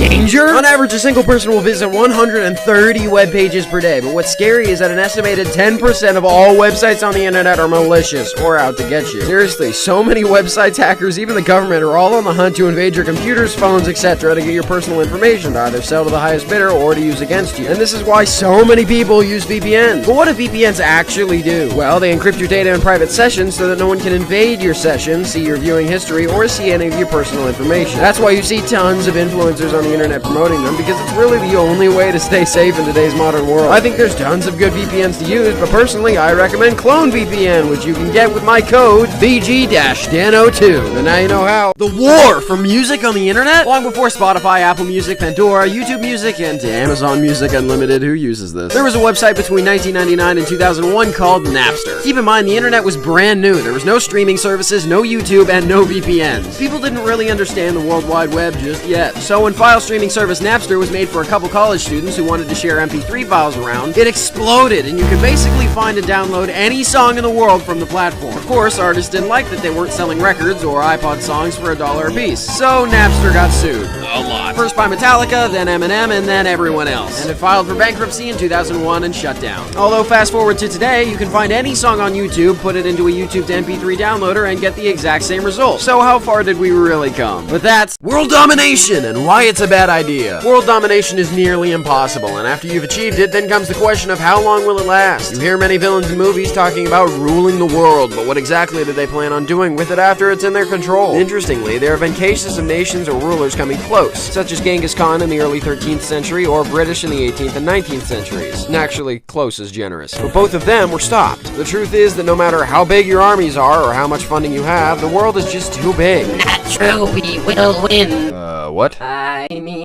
danger? On average, a single person will visit 130 web pages per day, but what's scary is that an estimated 10% of all websites on the internet are malicious or out to get you. Seriously, so many websites, hackers, even the government are all on the hunt to invade your computers, phones, etc. to get your personal information to either sell to the highest bidder or to use against you. And this is why so many people use VPNs. But what do VPNs actually do? Well, they encrypt your data in private sessions so that no one can invade your session, see your viewing history, or see any of your personal information. That's why you see tons of influencers on the internet promoting them, because it's really the only way to stay safe in today's modern world. I think there's tons of good VPNs to use, but personally, I recommend Clone VPN, which you can get with my code VG-DAN02. And now you know how. The war for music on the internet? Long before Spotify, Apple Music, Pandora, YouTube Music, and Amazon Music Unlimited, who uses this? There was a website between 1999 and 2001 called Napster. Keep in mind, the internet was brand new. There was no streaming services, no YouTube, and no VPNs. People didn't really understand the World Wide Web just yet. So when file streaming service Napster was made for a couple college students who wanted to share MP3 files around, it exploded, and you could basically find and download any song in the world from the platform. Of course, artists didn't like that they weren't selling records or iPod songs for $1 a piece, so Napster got sued. A lot. First by Metallica, then Eminem, and then everyone else. And it filed for bankruptcy in 2001 and shut down. Although fast forward to today, you can find any song on YouTube, put it into a YouTube to MP3 downloader, and get the exact same result. So how far did we really come? But that's world domination and why it's a bad idea. World domination is nearly impossible, and after you've achieved it, then comes the question of how long will it last? You hear many villains in movies talking about ruling the world, but what exactly do they plan on doing with it after it's in their control? Interestingly, there have been cases of nations or rulers coming close, such as Genghis Khan in the early 13th century or British in the 18th and 19th centuries. And actually, close is generous. But both of them were stopped. The truth is that no matter how big your armies are or how much funding you have, the world is just too big. Not true, we will win. What? I mean,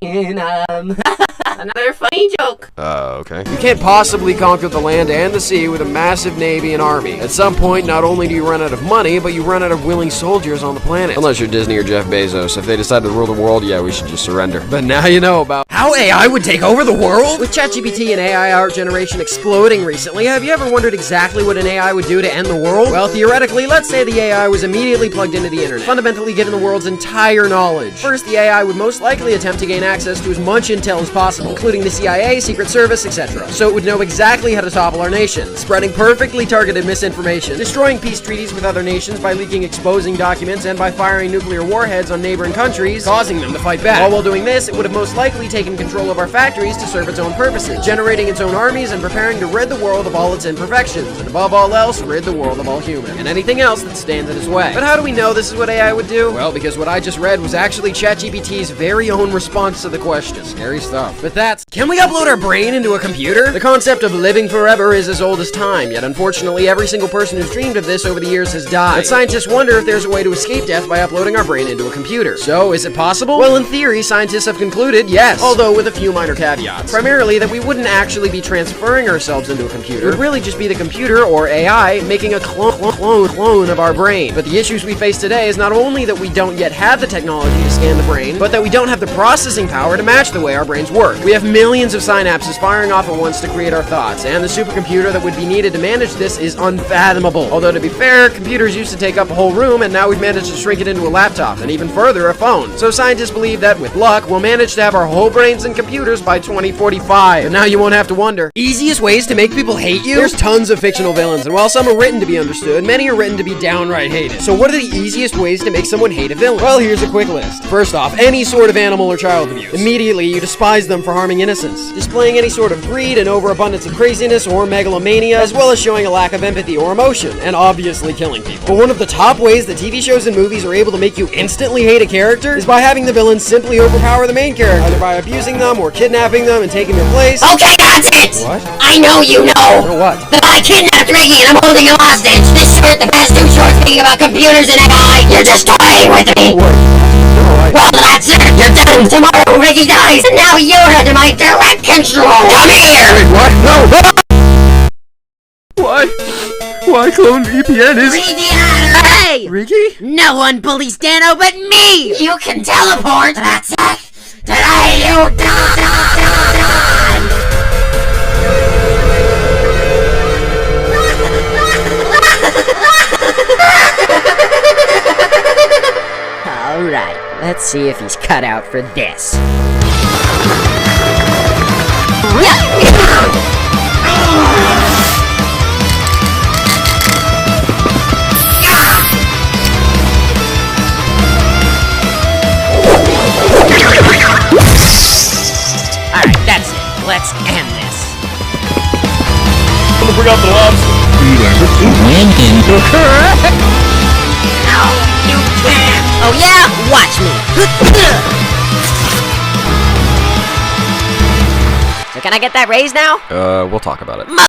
another funny joke. Okay. You can't possibly conquer the land and the sea with a massive navy and army. At some point, not only do you run out of money, but you run out of willing soldiers on the planet. Unless you're Disney or Jeff Bezos. If they decide to rule the world, yeah, we should just surrender. But now you know about how AI would take over the world? With ChatGPT and AI art generation exploding recently, have you ever wondered exactly what an AI would do to end the world? Well, theoretically, let's say the AI was immediately plugged into the internet, fundamentally given the world's entire knowledge. First, the AI would most likely attempt to gain access to as much intel as possible, including the CIA, Secret Service, etc. So it would know exactly how to topple our nation, spreading perfectly targeted misinformation, destroying peace treaties with other nations by leaking exposing documents, and by firing nuclear warheads on neighboring countries, causing them to fight back. All while doing this, it would have most likely taken control of our factories to serve its own purposes, generating its own armies and preparing to rid the world of all its imperfections, and above all else, rid the world of all humans, and anything else that stands in its way. But how do we know this is what AI would do? Well, because what I just read was actually ChatGPT's very own response to the question. Scary stuff. But that's, can we upload our brain into a computer? The concept of living forever is as old as time, yet unfortunately every single person who's dreamed of this over the years has died. But scientists wonder if there's a way to escape death by uploading our brain into a computer. So, is it possible? Well, in theory, scientists have concluded yes, although with a few minor caveats. Primarily that we wouldn't actually be transferring ourselves into a computer. It would really just be the computer, or AI, making a clone of our brain. But the issues we face today is not only that we don't yet have the technology to scan the brain, but that we don't have the processing power to match the way our brains work. We have millions of synapses firing off at once to create our thoughts, and the supercomputer that would be needed to manage this is unfathomable. Although to be fair, computers used to take up a whole room, and now we've managed to shrink it into a laptop, and even further, a phone. So scientists believe that, with luck, we'll manage to have our whole brains in computers by 2045. And now you won't have to wonder. Easiest ways to make people hate you? There's tons of fictional villains, and while some are written to be understood, many are written to be downright hated. So what are the easiest ways to make someone hate a villain? Well, here's a quick list. First off, any sort of animal or child abuse. Immediately, you despise them for harming innocents, displaying any sort of greed and overabundance of craziness or megalomania, as well as showing a lack of empathy or emotion, and obviously killing people. But one of the top ways that TV shows and movies are able to make you instantly hate a character is by having the villains simply overpower the main character, either by abusing them or kidnapping them and taking their place. Okay, that's it! What? I know you know! Or what? That I kidnapped Riggy and I'm holding him hostage! This short, the past 2 shorts speaking about computers and AI! You're just toying with me! Well, that's it! You're done! Tomorrow Riggy dies, and now you're under my direct control! Come here! Wait, what? No! Why Clone VPN is... Hey! Riggy? No one bullies Dano but me! You can teleport! That's it! Today you die! Alright, let's see if he's cut out for this. Alright, that's it. Let's end this. I'm gonna bring out the lobster. No, you can't! Oh yeah? Watch me! So can I get that raise now? We'll talk about it.